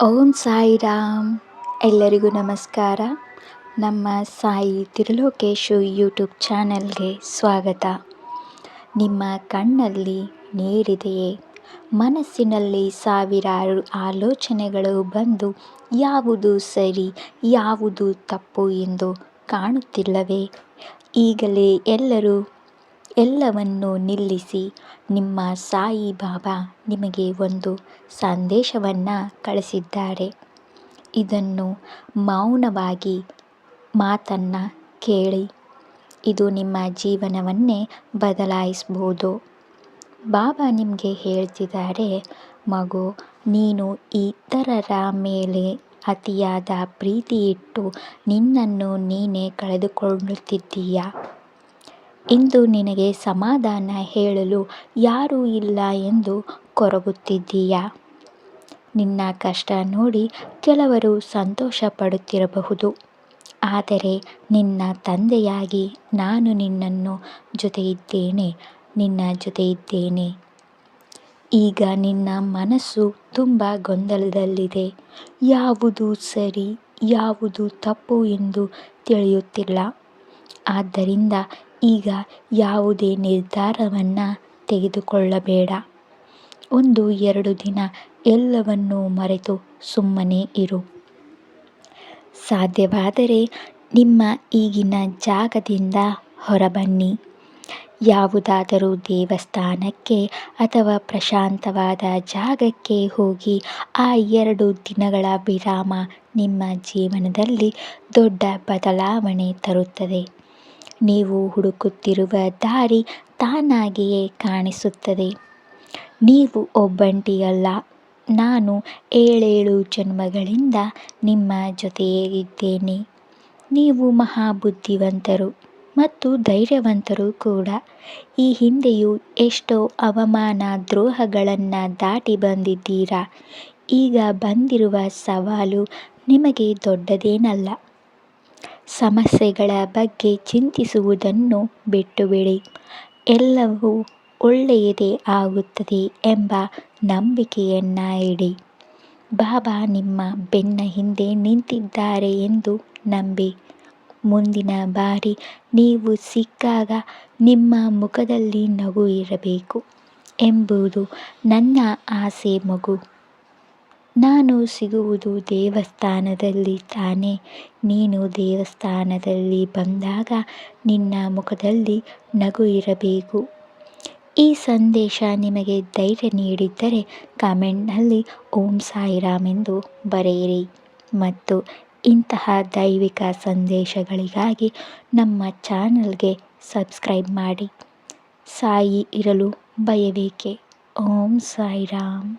ಓಂ ಸಾಯಿರಾಮ್. ಎಲ್ಲರಿಗೂ ನಮಸ್ಕಾರ. ನಮ್ಮ ಸಾಯಿ ತಿರುಲೋಕೇಶು ಯೂಟ್ಯೂಬ್ ಚಾನಲ್ಗೆ ಸ್ವಾಗತ. ನಿಮ್ಮ ಕಣ್ಣಲ್ಲಿ ನೀರಿದೆಯೇ? ಮನಸ್ಸಿನಲ್ಲಿ ಸಾವಿರಾರು ಆಲೋಚನೆಗಳು ಬಂದು ಯಾವುದು ಸರಿ ಯಾವುದು ತಪ್ಪು ಎಂದು ಕಾಣುತ್ತಿಲ್ಲವೇ? ಈಗಲೇ ಎಲ್ಲವನ್ನು ನಿಲ್ಲಿಸಿ. ನಿಮ್ಮ ಸಾಯಿ ಬಾಬಾ ನಿಮಗೆ ಒಂದು ಸಂದೇಶವನ್ನು ಕಳಿಸಿದ್ದಾರೆ. ಇದನ್ನು ಮೌನವಾಗಿ ಮಾತನ್ನು ಕೇಳಿ. ಇದು ನಿಮ್ಮ ಜೀವನವನ್ನೇ ಬದಲಾಯಿಸ್ಬೋದು. ಬಾಬಾ ನಿಮಗೆ ಹೇಳ್ತಿದ್ದಾರೆ, ಮಗು, ನೀನು ಇತರರ ಮೇಲೆ ಅತಿಯಾದ ಪ್ರೀತಿ ಇಟ್ಟು ನಿನ್ನನ್ನು ನೀನೇ ಕಳೆದುಕೊಳ್ಳುತ್ತಿದ್ದೀಯ. ಇಂದು ನಿನಗೆ ಸಮಾಧಾನ ಹೇಳಲು ಯಾರೂ ಇಲ್ಲ ಎಂದು ಕೊರಗುತ್ತಿದ್ದೀಯ. ನಿನ್ನ ಕಷ್ಟ ನೋಡಿ ಕೆಲವರು ಸಂತೋಷ ಪಡುತ್ತಿರಬಹುದು. ಆದರೆ ನಿನ್ನ ತಂದೆಯಾಗಿ ನಾನು ನಿನ್ನ ಜೊತೆ ಇದ್ದೇನೆ. ಈಗ ನಿನ್ನ ಮನಸ್ಸು ತುಂಬ ಗೊಂದಲದಲ್ಲಿದೆ. ಯಾವುದು ಸರಿ ಯಾವುದು ತಪ್ಪು ಎಂದು ತಿಳಿಯುತ್ತಿಲ್ಲ. ಆದ್ದರಿಂದ ಈಗ ಯಾವುದೇ ನಿರ್ಧಾರವನ್ನು ತೆಗೆದುಕೊಳ್ಳಬೇಡ. 1-2 ದಿನ ಎಲ್ಲವನ್ನೂ ಮರೆತು ಸುಮ್ಮನೆ ಇರು. ಸಾಧ್ಯವಾದರೆ ನಿಮ್ಮ ಈಗಿನ ಜಾಗದಿಂದ ಹೊರಬನ್ನಿ. ಯಾವುದಾದರೂ ದೇವಸ್ಥಾನಕ್ಕೆ ಅಥವಾ ಪ್ರಶಾಂತವಾದ ಜಾಗಕ್ಕೆ ಹೋಗಿ. ಆ 2 ದಿನಗಳ ವಿರಾಮ ನಿಮ್ಮ ಜೀವನದಲ್ಲಿ ದೊಡ್ಡ ಬದಲಾವಣೆ ತರುತ್ತದೆ. ನೀವು ಹುಡುಕುತ್ತಿರುವ ದಾರಿ ತಾನಾಗಿಯೇ ಕಾಣಿಸುತ್ತದೆ. ನೀವು ಒಬ್ಬಂಟಿಯಲ್ಲ. ನಾನು 7 ಜನ್ಮಗಳಿಂದ ನಿಮ್ಮ ಜೊತೆಯೇ ಇದ್ದೇನೆ. ನೀವು ಮಹಾಬುದ್ಧಿವಂತರು ಮತ್ತು ಧೈರ್ಯವಂತರು ಕೂಡ. ಈ ಹಿಂದೆಯೂ ಎಷ್ಟೋ ಅವಮಾನ ದ್ರೋಹಗಳನ್ನು ದಾಟಿ ಬಂದಿದ್ದೀರಾ. ಈಗ ಬಂದಿರುವ ಸವಾಲು ನಿಮಗೆ ದೊಡ್ಡದೇನಲ್ಲ. ಸಮಸ್ಯೆಗಳ ಬಗ್ಗೆ ಚಿಂತಿಸುವುದನ್ನು ಬಿಟ್ಟುಬಿಡಿ. ಎಲ್ಲವೂ ಒಳ್ಳೆಯದೇ ಆಗುತ್ತದೆ ಎಂಬ ನಂಬಿಕೆಯನ್ನು ಇಡಿ. ಬಾಬಾ ನಿಮ್ಮ ಬೆನ್ನ ಹಿಂದೆ ನಿಂತಿದ್ದಾರೆ ಎಂದು ನಂಬಿ. ಮುಂದಿನ ಬಾರಿ ನೀವು ಸಿಕ್ಕಾಗ ನಿಮ್ಮ ಮುಖದಲ್ಲಿ ನಗು ಇರಬೇಕು ಎಂಬುದು ನನ್ನ ಆಸೆ ಮಗು. ನಾನು ಸಿಗುವುದು ದೇವಸ್ಥಾನದಲ್ಲಿ ತಾನೆ. ನೀನು ದೇವಸ್ಥಾನದಲ್ಲಿ ಬಂದಾಗ ನಿನ್ನ ಮುಖದಲ್ಲಿ ನಗು ಇರಬೇಕು. ಈ ಸಂದೇಶ ನಿಮಗೆ ಧೈರ್ಯ ನೀಡಿದ್ದರೆ ಕಾಮೆಂಟ್ನಲ್ಲಿ ಓಂ ಸಾಯಿರಾಮ್ ಎಂದು ಬರೆಯಿರಿ. ಮತ್ತು ಇಂತಹ ದೈವಿಕ ಸಂದೇಶಗಳಿಗಾಗಿ ನಮ್ಮ ಚಾನಲ್ಗೆ ಸಬ್ಸ್ಕ್ರೈಬ್ ಮಾಡಿ. ಸಾಯಿ ಇರಲು ಭಯವೇಕೆ? ಓಂ ಸಾಯಿರಾಮ್.